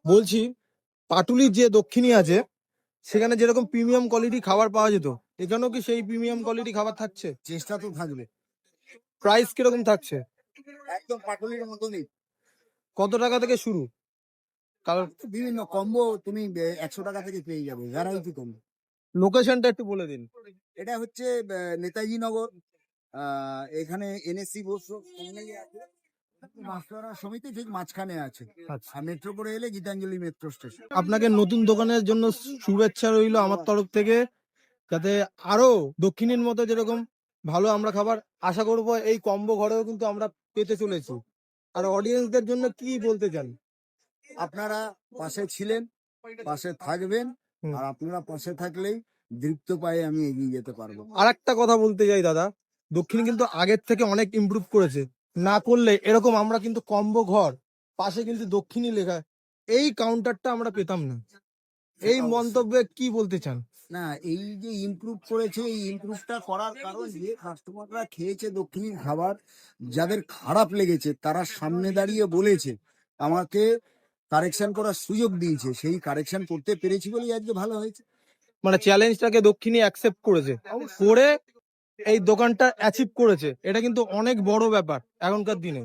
বলছি পাটুলির যে দক্ষিণী আছে সেখানে যেরকম প্রিমিয়াম কোয়ালিটি খাবার পাওয়া যেত, এখানেও কি সেই প্রিমিয়াম কোয়ালিটি খাবার থাকছে? চেষ্টা তো থাকবে। প্রাইস কিরকম থাকছে? একদম পাটুলির মতনই। কত টাকা থেকে শুরু? কারণ বিভিন্ন কম্বো তুমি 100 টাকা থেকে পেয়ে যাবে, ভ্যারাইটি কম্বো। লোকেশনটা একটু বলে দিন। এটা হচ্ছে নেতাজি নগর, এখানে এনএসসি বসু মাস্টাররা সমিতি ঠিক মাঝখানে আছে। আচ্ছা, আর মেট্রো করে এলে গীতাঞ্জলি মেট্রো স্টেশন। আপনাকে নতুন দোকানের জন্য শুভেচ্ছা রইলো আমার তরফ থেকে, যাতে আরো দক্ষিণের মতো যেরকম ভালো আমরা খাবার আশা করব এই কম্বো ঘরেও কিন্তু আমরা পেতে চলেছি। আর অডিয়েন্সদের জন্য কি বলতে চান? আপনারা পাশে ছিলেন, পাশে থাকবেন, হুম। আর আপনারা পাশে থাকলেই দৃপ্ত পায়ে আমি এগিয়ে যেতে পারবো। আর একটা কথা বলতে চাই দাদা, দক্ষিণ কিন্তু আগের থেকে অনেক ইমপ্রুভ করেছে। না করলে এরকম আমরা কিন্তু কম্বো ঘর পাশে কিন্তু দক্ষিণী লেখা এই কাউন্টারটা আমরা পেতাম না। এই মন্তব্যে কি বলতে চান? না, এই যে ইমপ্রুভ করেছে, এই ইমপ্রুভটা করার কারণ যে কাস্টমাররা খেয়েছে দক্ষিণের খাবার, যাদের খারাপ লেগেছে তারা সামনে দাঁড়িয়ে বলেছে, আমাকে কারেকশন করার সুযোগ দিয়েছে, সেই কারেকশন করতে পেরেছি বলেই আজকে ভালো হয়েছে। মানে চ্যালেঞ্জটাকে দক্ষিণী অ্যাকসেপ্ট করেছে, করে এই দোকানটা অ্যাচিভ করেছে, এটা কিন্তু অনেক বড় ব্যাপার এখনকার দিনে।